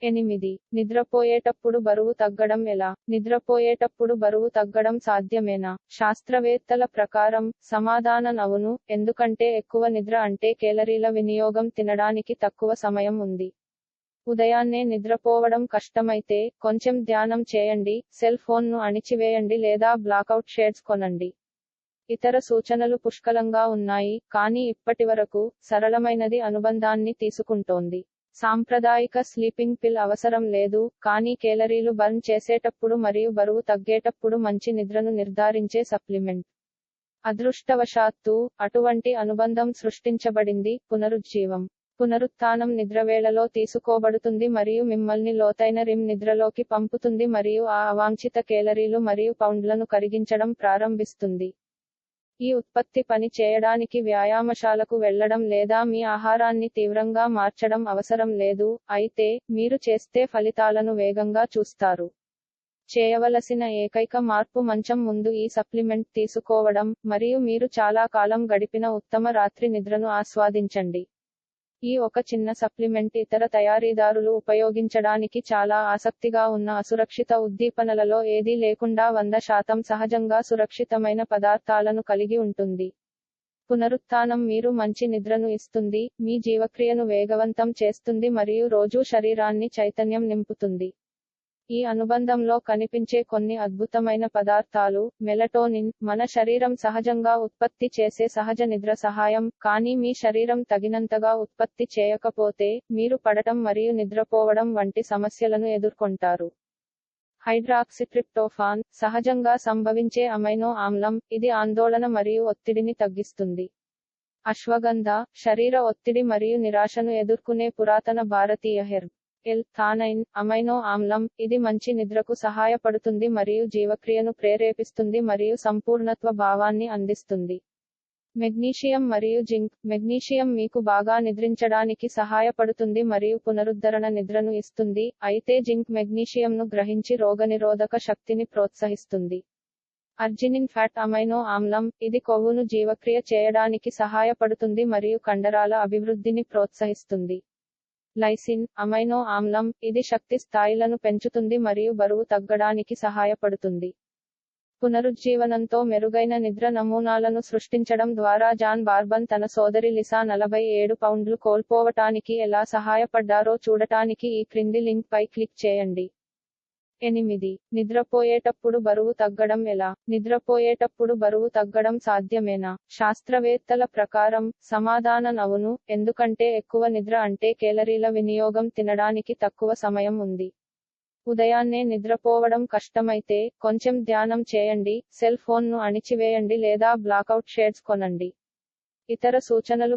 8. నిద్రపోయేటప్పుడు బరువు తగ్గడం ఎలా? నిద్రపోయేటప్పుడు బరువు తగ్గడం సాధ్యమేనా? శాస్త్రవేత్తల ప్రకారం సమాధానం అవును, ఎందుకంటే ఎక్కువ నిద్ర అంటే కేలరీల వినియోగం తినడానికి తక్కువ సమయం ఉంది. ఉదయాన్నే నిద్రపోవడం కష్టమైతే కొంచెం ధ్యానం చేయండి, సెల్ ఫోన్ను అణిచివేయండి లేదా బ్లాకౌట్ షేడ్స్ కొనండి. ఇతర సూచనలు పుష్కలంగా ఉన్నాయి, కానీ ఇప్పటివరకు సరళమైనది అనుబంధాన్ని తీసుకుంటోంది. సాంప్రదాయిక స్లీపింగ్ పిల్ అవసరం లేదు, కానీ కేలరీలు బర్న్ చేసేటప్పుడు మరియు బరువు తగ్గేటప్పుడు మంచి నిద్రను నిర్ధారించే సప్లిమెంట్. అదృష్టవశాత్తు అటువంటి అనుబంధం సృష్టించబడింది. పునరుజ్జీవం. పునరుత్థానం నిద్రవేళలో తీసుకోబడుతుంది మరియు మిమ్మల్ని లోతైన REM నిద్రలోకి పంపుతుంది మరియు ఆ అవాంఛిత కేలరీలు మరియు పౌండ్లను కరిగించడం ప్రారంభిస్తుంది. ఈ ఉత్పత్తి పని చేయడానికి వ్యాయామశాలకు వెళ్లడం లేదా మీ ఆహారాన్ని తీవ్రంగా మార్చడం అవసరం లేదు, అయితే మీరు చేస్తే ఫలితాలను వేగంగా చూస్తారు. చేయవలసిన ఏకైక మార్పు మంచం ముందు ఈ సప్లిమెంట్ తీసుకోవడం, మరియు మీరు చాలా కాలం గడిపిన ఉత్తమ రాత్రి నిద్రను ఆస్వాదించండి. ఈ ఒక చిన్న సప్లిమెంట్ ఇతర తయారీదారులు ఉపయోగించడానికి చాలా ఆసక్తిగా ఉన్న అసురక్షిత ఉద్దీపనలలో ఏదీ లేకుండా 100% సహజంగా సురక్షితమైన పదార్థాలను కలిగి ఉంటుంది. పునరుత్థానం మీరు మంచి నిద్రను ఇస్తుంది, మీ జీవక్రియను వేగవంతం చేస్తుంది మరియు రోజూ శరీరాన్ని చైతన్యం నింపుతుంది. ఈ అనుబంధంలో కనిపించే కొన్ని అద్భుతమైన పదార్థాలు: మెలటోనిన్, మన శరీరం సహజంగా ఉత్పత్తి చేసే సహజ నిద్ర సహాయం, కానీ మీ శరీరం తగినంతగా ఉత్పత్తి చేయకపోతే, మీరు పడటం మరియు నిద్రపోవడం వంటి సమస్యలను ఎదుర్కొంటారు. హైడ్రాక్సిట్రిప్టోఫాన్, సహజంగా సంభవించే అమైనో ఆమ్లం, ఇది ఆందోళన మరియు ఒత్తిడిని తగ్గిస్తుంది. అశ్వగంధ, శరీర ఒత్తిడి మరియు నిరాశను ఎదుర్కొనే పురాతన భారతీయ హెర్బ్. థానైన్, అమైనో ఆమ్లం, ఇది మంచి నిద్రకు సహాయపడుతుంది మరియు జీవక్రియను ప్రేరేపిస్తుంది మరియు సంపూర్ణత్వ భావాన్ని అందిస్తుంది. మెగ్నీషియం మరియు జింక్. మెగ్నీషియం మీకు బాగా నిద్రించడానికి సహాయపడుతుంది మరియు పునరుద్ధరణ నిద్రను ఇస్తుంది, అయితే జింక్ మెగ్నీషియంను గ్రహించి రోగనిరోధక శక్తిని ప్రోత్సహిస్తుంది. అర్జినిన్, ఫ్యాట్ అమైనో ఆమ్లం, ఇది కొవ్వును జీవక్రియ చేయడానికి సహాయపడుతుంది మరియు కండరాల అభివృద్ధిని ప్రోత్సహిస్తుంది. లైసిన్, అమైనో ఆమ్లం, ఇది శక్తి స్థాయిలను పెంచుతుంది మరియు బరువు తగ్గడానికి సహాయపడుతుంది. పునరుజ్జీవనంతో మెరుగైన నిద్ర నమూనాలను సృష్టించడం ద్వారా జాన్ బార్బన్ తన సోదరి లిసా 47 పౌండ్లు కోల్పోవటానికి ఎలా సహాయపడ్డారో చూడటానికి ఈ క్రింది లింక్ పై క్లిక్ చేయండి. 8. నిద్రపోయేటప్పుడు బరువు తగ్గడం ఎలా? నిద్రపోయేటప్పుడు బరువు తగ్గడం సాధ్యమేనా? శాస్త్రవేత్తల ప్రకారం సమాధానం అవును, ఎందుకంటే ఎక్కువ నిద్ర అంటే కేలరీల వినియోగం తినడానికి తక్కువ సమయం ఉంది. ఉదయాన్నే నిద్రపోవడం కష్టమైతే కొంచెం ధ్యానం చేయండి, సెల్ ఫోన్ను అణిచివేయండి లేదా బ్లాకౌట్ షేడ్స్ కొనండి. ఇతర సూచనలు